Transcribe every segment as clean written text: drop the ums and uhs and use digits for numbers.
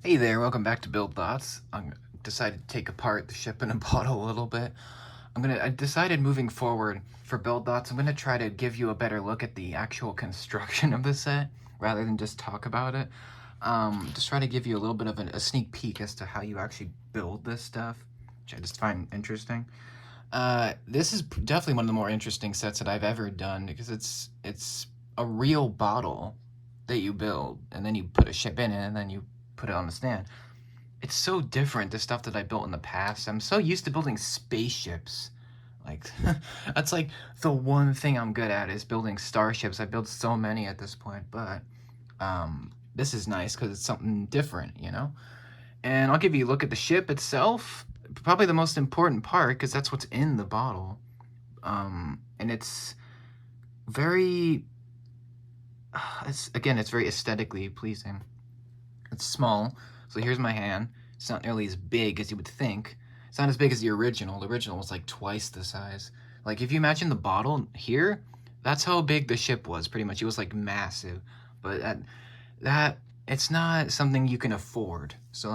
Hey there, welcome back to Build Thoughts. I decided to take apart the ship in a bottle a little bit. I decided moving forward for Build Thoughts, I'm gonna try to give you a better look at the actual construction of the set rather than just talk about it. Just try to give you a little bit of a sneak peek as to how you actually build this stuff, which I just find interesting. This is definitely one of the more interesting sets that I've ever done because it's a real bottle that you build, and then you put a ship in it, and then you put it on the stand. It's so different the stuff that I built in the past. I'm so used to building spaceships. Like that's like the one thing I'm good at is building starships. I built so many at this point, but this is nice because it's something different, you know? And I'll give you a look at the ship itself. Probably the most important part because that's what's in the bottle. And it's very, it's very aesthetically pleasing. It's small, so here's my hand. It's not nearly as big as you would think. It's not as big as the original. The original was like twice the size. Like if you imagine the bottle here, that's how big the ship was pretty much. It was like massive, but that it's not something you can afford. So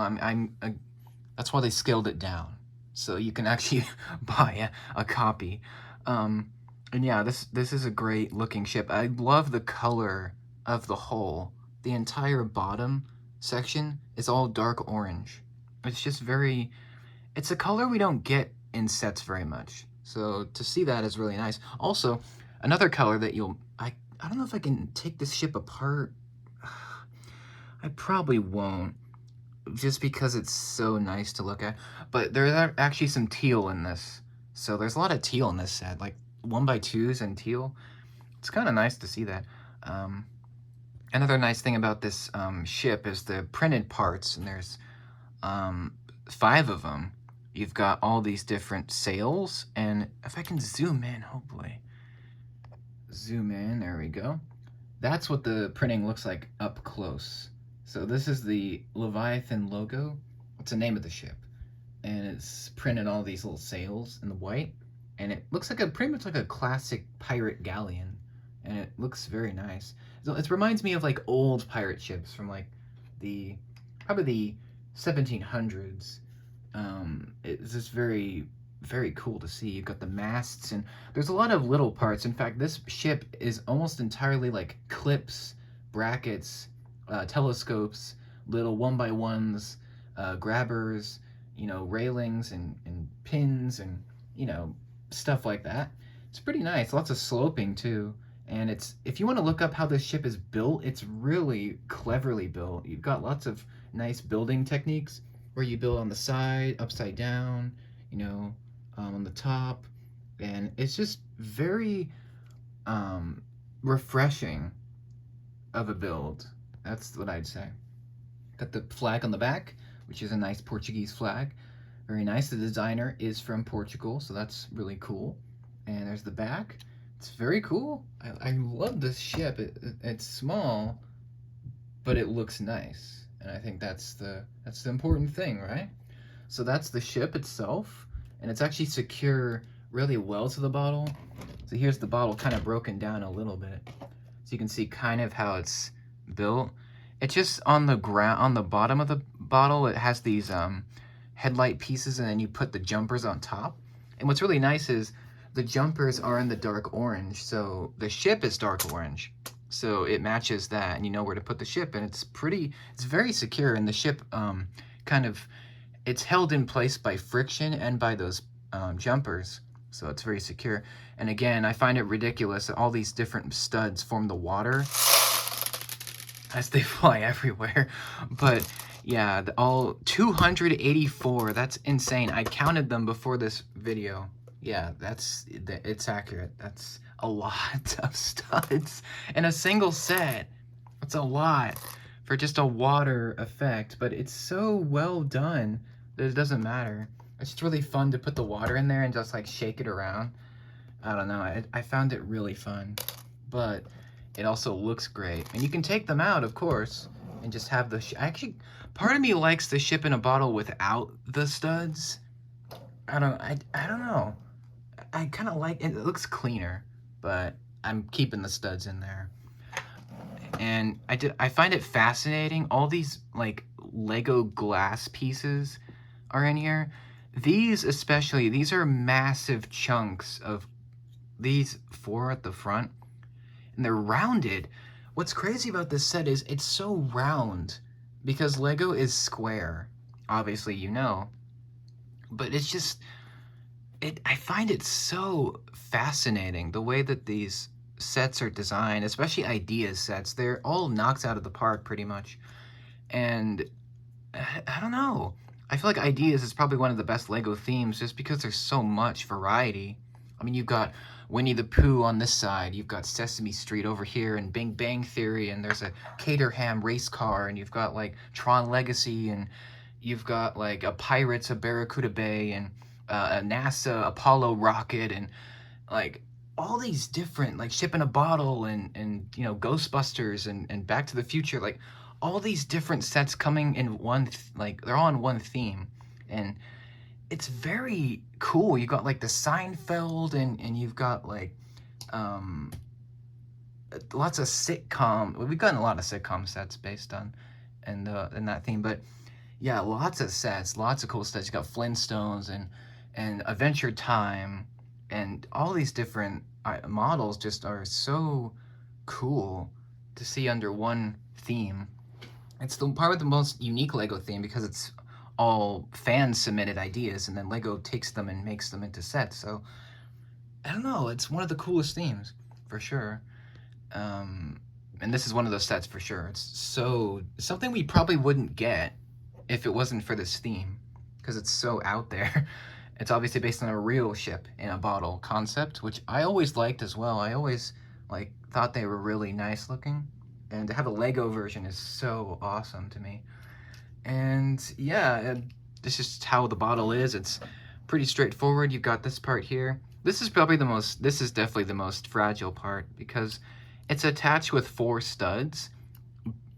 that's why they scaled it down, so you can actually buy a copy. And yeah, this is a great looking ship. I love the color of the hull. The entire bottom section is all dark orange. It's just very, it's a color we don't get in sets very much. So to see that is really nice. Also, another color that I don't know if I can take this ship apart. I probably won't, just because it's so nice to look at. But there's actually some teal in this. So there's a lot of teal in this set, like 1x2s and teal. It's kind of nice to see that. Another nice thing about this ship is the printed parts, and there's 5 of them. You've got all these different sails, and if I can zoom in, hopefully. Zoom in, there we go. That's what the printing looks like up close. So this is the Leviathan logo. It's the name of the ship. And it's printed all these little sails in the white. And it looks like pretty much like a classic pirate galleon. And it looks very nice. So it reminds me of like old pirate ships from like probably the 1700s. It's just very, very cool to see. You've got the masts, and there's a lot of little parts. In fact, this ship is almost entirely like clips, brackets, telescopes, little 1x1s, grabbers, railings and pins and, stuff like that. It's pretty nice. Lots of sloping too. And if you want to look up how this ship is built, it's really cleverly built. You've got lots of nice building techniques where you build on the side, upside down, on the top. And it's just very refreshing of a build. That's what I'd say. Got the flag on the back, which is a nice Portuguese flag. Very nice. The designer is from Portugal, so that's really cool. And there's the back. It's very cool. I love this ship. It's small, but it looks nice. And I think that's the important thing, right? So that's the ship itself, and it's actually secure really well to the bottle. So here's the bottle kind of broken down a little bit. So you can see kind of how it's built. It's just on the ground, on the bottom of the bottle, it has these headlight pieces, and then you put the jumpers on top. And what's really nice is the jumpers are in the dark orange, so the ship is dark orange. So it matches that, and you know where to put the ship, and it's very secure, and the ship it's held in place by friction and by those jumpers, so it's very secure. And again, I find it ridiculous that all these different studs form the water as they fly everywhere. But yeah, all 284, that's insane. I counted them before this video. Yeah, it's accurate. That's a lot of studs in a single set. That's a lot for just a water effect, but it's so well done that it doesn't matter. It's just really fun to put the water in there and just like shake it around. I don't know, I found it really fun, but it also looks great. And you can take them out, of course, and just have actually, part of me likes the ship in a bottle without the studs. I don't know. I kind of like it. It looks cleaner, but I'm keeping the studs in there. And I find it fascinating, all these like Lego glass pieces are in here. These especially, these are massive chunks of these 4 at the front, and they're rounded. What's crazy about this set is it's so round because Lego is square, obviously, you know, but it's just, I find it so fascinating the way that these sets are designed, especially ideas sets. They're all knocked out of the park pretty much. And I don't know. I feel like Ideas is probably one of the best Lego themes just because there's so much variety. I mean, you've got Winnie the Pooh on this side, you've got Sesame Street over here, and Big Bang Theory, and there's a Caterham race car, and you've got like Tron Legacy, and you've got like a Pirates of Barracuda Bay, and a NASA Apollo rocket, and like all these different, like Ship in a Bottle, and you know, Ghostbusters, and Back to the Future, like all these different sets coming in one, like they're all in one theme, and it's very cool. You got like the Seinfeld, and you've got like um lots of sitcom. We've gotten a lot of sitcom sets based on and in that theme, but yeah, lots of sets, lots of cool sets. You got Flintstones and Adventure Time, and all these different models just are so cool to see under one theme. It's the part with the most unique Lego theme because it's all fan submitted ideas, and then Lego takes them and makes them into sets. So I don't know, it's one of the coolest themes for sure. And this is one of those sets for sure. It's so something we probably wouldn't get if it wasn't for this theme, because it's so out there. It's obviously based on a real ship in a bottle concept, which I always liked as well. I always like thought they were really nice looking, and to have a Lego version is so awesome to me. And yeah, this is just how the bottle is. It's pretty straightforward. You've got this part here. This is definitely the most fragile part because it's attached with 4 studs,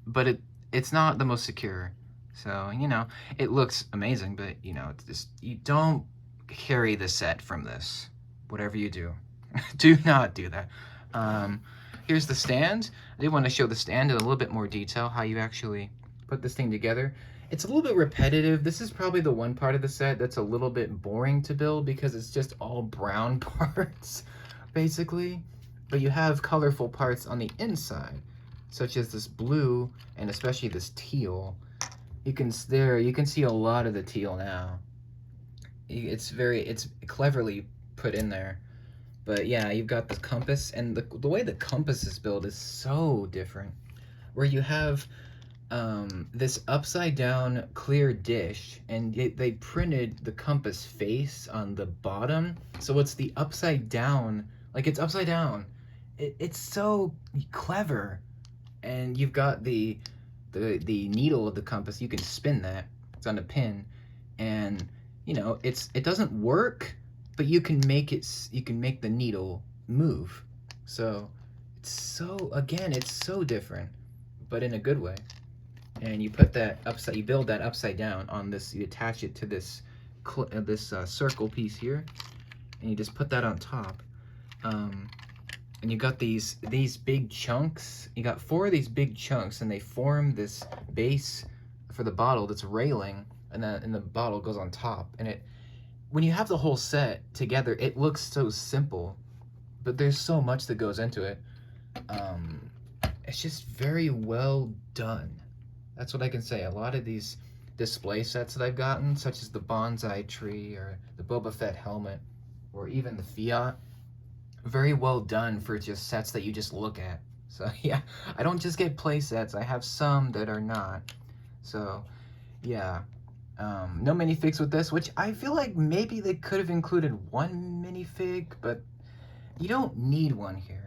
but it's not the most secure. So, you know, it looks amazing, but you know, it's just, you don't carry the set from this. Whatever you do, do not do that. Here's the stand. I did want to show the stand in a little bit more detail, how you actually put this thing together. It's a little bit repetitive. This is probably the one part of the set that's a little bit boring to build because it's just all brown parts, basically. But you have colorful parts on the inside, such as this blue and especially this teal. You can see a lot of the teal now. It's cleverly put in there. But yeah, you've got the compass, and the way the compass is built is so different. Where you have this upside down clear dish, and they printed the compass face on the bottom, so it's the upside down, like it's upside down. It's so clever. And you've got the needle of the compass. You can spin that. It's on a pin, and you know it doesn't work, but you can make the needle move. So it's so different, but in a good way. And you put that you build that upside down on this. You attach it to this circle piece here, and you just put that on top. And you got these big chunks. You got 4 of these big chunks, and they form this base for the bottle that's railing, and the bottle goes on top. And when you have the whole set together, it looks so simple, but there's so much that goes into it. It's just very well done. That's what I can say. A lot of these display sets that I've gotten, such as the bonsai tree or the Boba Fett helmet, or even the Fiat, very well done for just sets that you just look at. So yeah, I don't just get play sets. I have some that are not. So yeah, no minifigs with this, which I feel like maybe they could have included one minifig, but you don't need one here.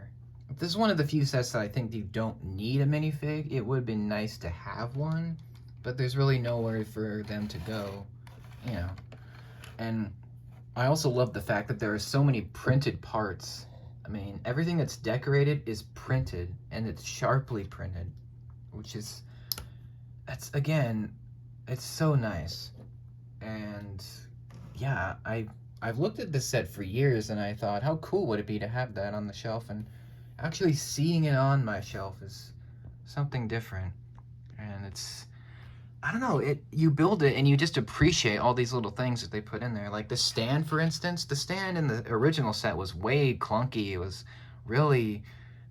This is one of the few sets that I think you don't need a minifig. It would have been nice to have one, but there's really nowhere for them to go, you know. And I also love the fact that there are so many printed parts. I mean, everything that's decorated is printed, and it's sharply printed, which is, again, it's so nice. And yeah, I've looked at this set for years, and I thought, how cool would it be to have that on the shelf? And actually seeing it on my shelf is something different. And I don't know, you build it and you just appreciate all these little things that they put in there. Like the stand, for instance, the stand in the original set was way clunky. It was really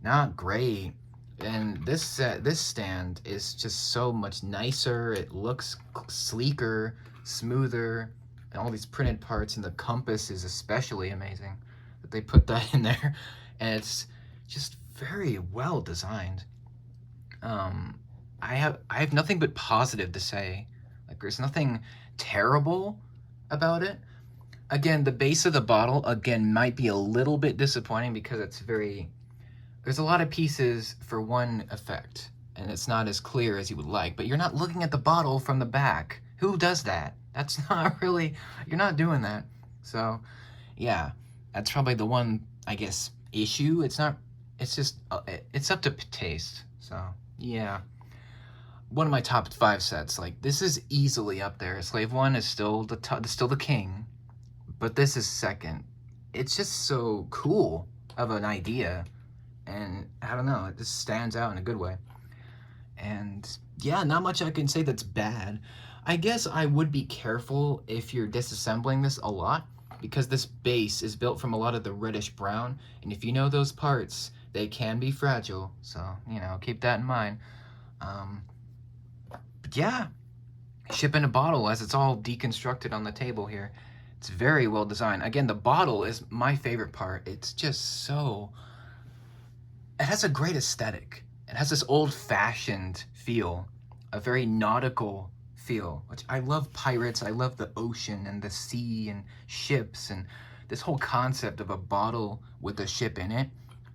not great. And this stand is just so much nicer. It looks sleeker, smoother, and all these printed parts, and the compass is especially amazing that they put that in there. And it's just very well designed. Um, I have nothing but positive to say. Like there's nothing terrible about it. Again, the base of the bottle again might be a little bit disappointing because there's a lot of pieces for one effect and it's not as clear as you would like, but you're not looking at the bottle from the back. Who does that? That's not really, you're not doing that. So, yeah, that's probably the one, I guess, issue. It's just it's up to taste. So, yeah, one of my top 5 sets. Like this is easily up there. Slave One is still still the king, but this is second. It's just so cool of an idea, and I don't know, it just stands out in a good way. And yeah, not much I can say that's bad. I guess I would be careful if you're disassembling this a lot, because this base is built from a lot of the reddish brown, and if you know those parts, they can be fragile. So, keep that in mind. Um, but yeah, ship in a bottle as it's all deconstructed on the table here. It's very well designed. Again, the bottle is my favorite part. It's just so, it has a great aesthetic. It has this old-fashioned feel, a very nautical feel, which I love. Pirates, I love the ocean and the sea and ships, and this whole concept of a bottle with a ship in it,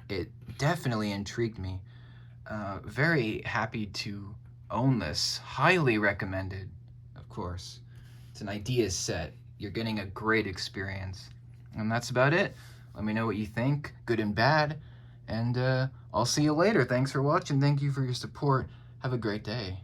it definitely intrigued me. Very happy to own this. Highly recommended, of course. It's an ideas set. You're getting a great experience. And that's about it. Let me know what you think, good and bad. And I'll see you later. Thanks for watching. Thank you for your support. Have a great day.